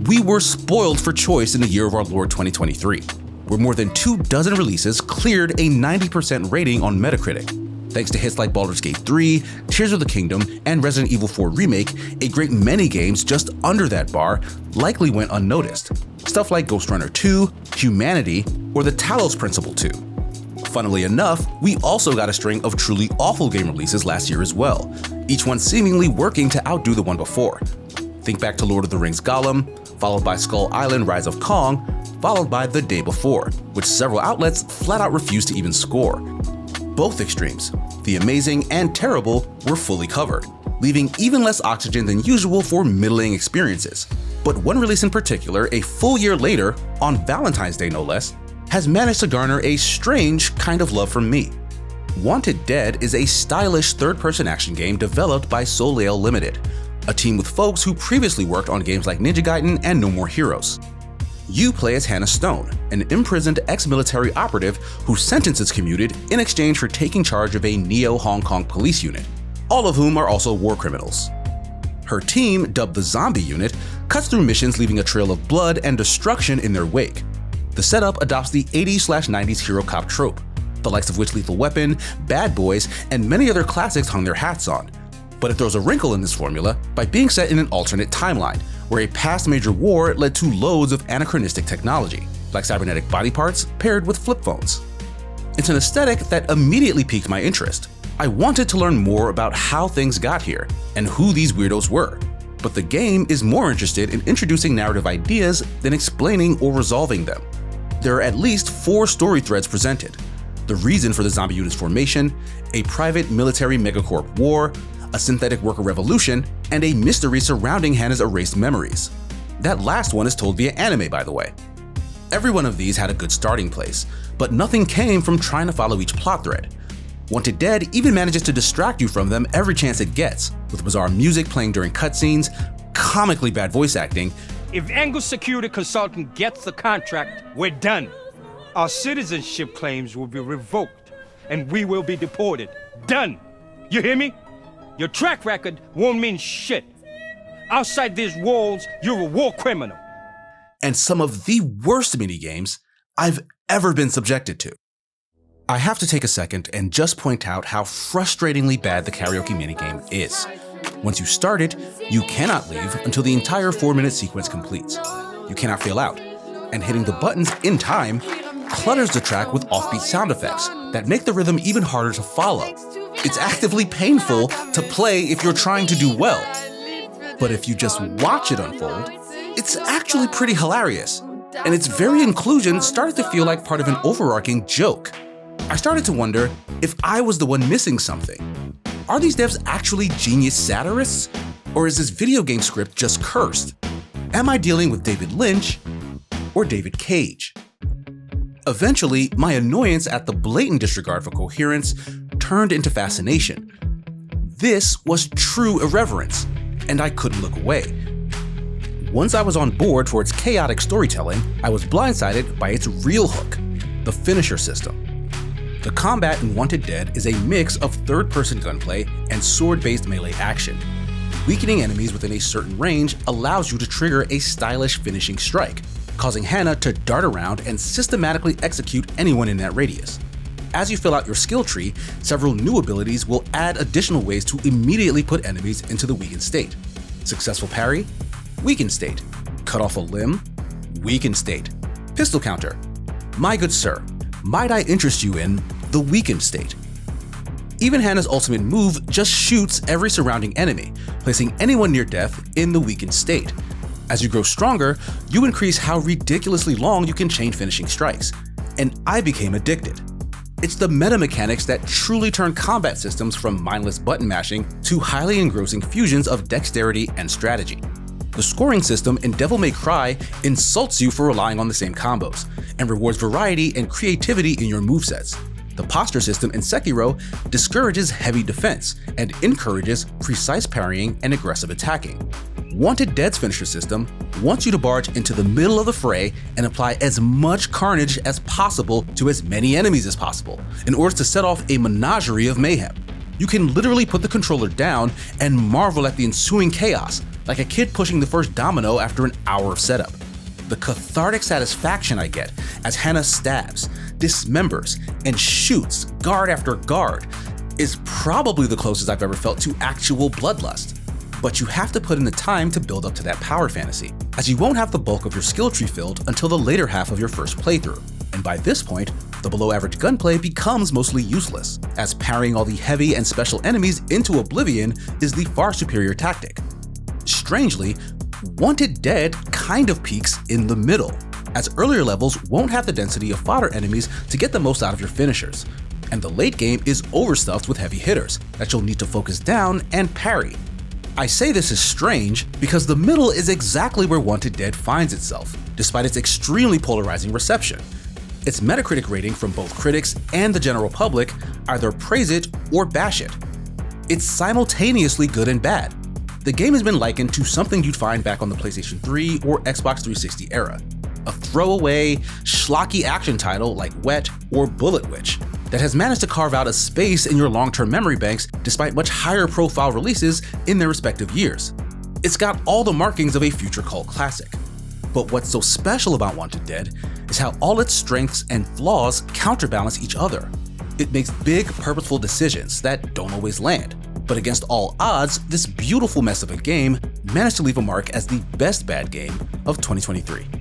We were spoiled for choice in the year of our Lord 2023, where more than 24 releases cleared a 90% rating on Metacritic. Thanks to hits like Baldur's Gate 3, Tears of the Kingdom, and Resident Evil 4 Remake, a great many games just under that bar likely went unnoticed. Stuff like Ghost Runner 2, Humanity, or the Talos Principle 2. Funnily enough, we also got a string of truly awful game releases last year as well, each one seemingly working to outdo the one before. Think back to Lord of the Rings Gollum, followed by Skull Island Rise of Kong, followed by The Day Before, which several outlets flat out refused to even score. Both extremes, the amazing and terrible, were fully covered, leaving even less oxygen than usual for middling experiences. But one release in particular, a full year later, on Valentine's Day no less, has managed to garner a strange kind of love from me. Wanted Dead is a stylish third-person action game developed by Soleil Limited, a team with folks who previously worked on games like Ninja Gaiden and No More Heroes. You play as Hannah Stone, an imprisoned ex-military operative whose sentence is commuted in exchange for taking charge of a neo-Hong Kong police unit, all of whom are also war criminals. Her team, dubbed the Zombie Unit, cuts through missions leaving a trail of blood and destruction in their wake. The setup adopts the 80s/90s hero cop trope, the likes of which Lethal Weapon, Bad Boys, and many other classics hung their hats on. But it throws a wrinkle in this formula by being set in an alternate timeline, where a past major war led to loads of anachronistic technology, like cybernetic body parts paired with flip phones. It's an aesthetic that immediately piqued my interest. I wanted to learn more about how things got here, and who these weirdos were. But the game is more interested in introducing narrative ideas than explaining or resolving them. There are at least 4 story threads presented: the reason for the zombie unit's formation, a private military megacorp war, a synthetic worker revolution, and a mystery surrounding Hannah's erased memories. That last one is told via anime, by the way. Every one of these had a good starting place, but nothing came from trying to follow each plot thread. Wanted Dead even manages to distract you from them every chance it gets, with bizarre music playing during cutscenes, comically bad voice acting. If Angle Security Consulting gets the contract, we're done. Our citizenship claims will be revoked, and we will be deported. Done. You hear me? Your track record won't mean shit. Outside these walls, you're a war criminal. And some of the worst minigames I've ever been subjected to. I have to take a second and just point out how frustratingly bad the karaoke minigame is. Once you start it, you cannot leave until the entire 4-minute sequence completes. You cannot fail out, and hitting the buttons in time clutters the track with offbeat sound effects that make the rhythm even harder to follow. It's actively painful to play if you're trying to do well. But if you just watch it unfold, it's actually pretty hilarious, and its very inclusion started to feel like part of an overarching joke. I started to wonder if I was the one missing something. Are these devs actually genius satirists? Or is this video game script just cursed? Am I dealing with David Lynch or David Cage? Eventually, my annoyance at the blatant disregard for coherence turned into fascination. This was true irreverence, and I couldn't look away. Once I was on board for its chaotic storytelling, I was blindsided by its real hook, the finisher system. The combat in Wanted Dead is a mix of third-person gunplay and sword-based melee action. Weakening enemies within a certain range allows you to trigger a stylish finishing strike, causing Hannah to dart around and systematically execute anyone in that radius. As you fill out your skill tree, several new abilities will add additional ways to immediately put enemies into the weakened state. Successful parry, weakened state. Cut off a limb, weakened state. Pistol counter. My good sir, might I interest you in the weakened state? Even Hannah's ultimate move just shoots every surrounding enemy, placing anyone near death in the weakened state. As you grow stronger, you increase how ridiculously long you can chain finishing strikes, and I became addicted. It's the meta mechanics that truly turn combat systems from mindless button mashing to highly engrossing fusions of dexterity and strategy. The scoring system in Devil May Cry insults you for relying on the same combos, and rewards variety and creativity in your movesets. The posture system in Sekiro discourages heavy defense and encourages precise parrying and aggressive attacking. Wanted Dead's finisher system wants you to barge into the middle of the fray and apply as much carnage as possible to as many enemies as possible in order to set off a menagerie of mayhem. You can literally put the controller down and marvel at the ensuing chaos, like a kid pushing the first domino after an hour of setup. The cathartic satisfaction I get as Hannah stabs, dismembers, and shoots guard after guard is probably the closest I've ever felt to actual bloodlust. But you have to put in the time to build up to that power fantasy, as you won't have the bulk of your skill tree filled until the later half of your first playthrough. And by this point, the below average gunplay becomes mostly useless, as parrying all the heavy and special enemies into oblivion is the far superior tactic. Strangely, Wanted Dead kind of peaks in the middle, as earlier levels won't have the density of fodder enemies to get the most out of your finishers, and the late game is overstuffed with heavy hitters that you'll need to focus down and parry. I say this is strange because the middle is exactly where Wanted Dead finds itself, despite its extremely polarizing reception. Its Metacritic rating from both critics and the general public either praise it or bash it. It's simultaneously good and bad. The game has been likened to something you'd find back on the PlayStation 3 or Xbox 360 era, a throwaway, schlocky action title like Wet or Bullet Witch that has managed to carve out a space in your long-term memory banks despite much higher profile releases in their respective years. It's got all the markings of a future cult classic. But what's so special about Wanted Dead is how all its strengths and flaws counterbalance each other. It makes big, purposeful decisions that don't always land, but against all odds, this beautiful mess of a game managed to leave a mark as the best bad game of 2023.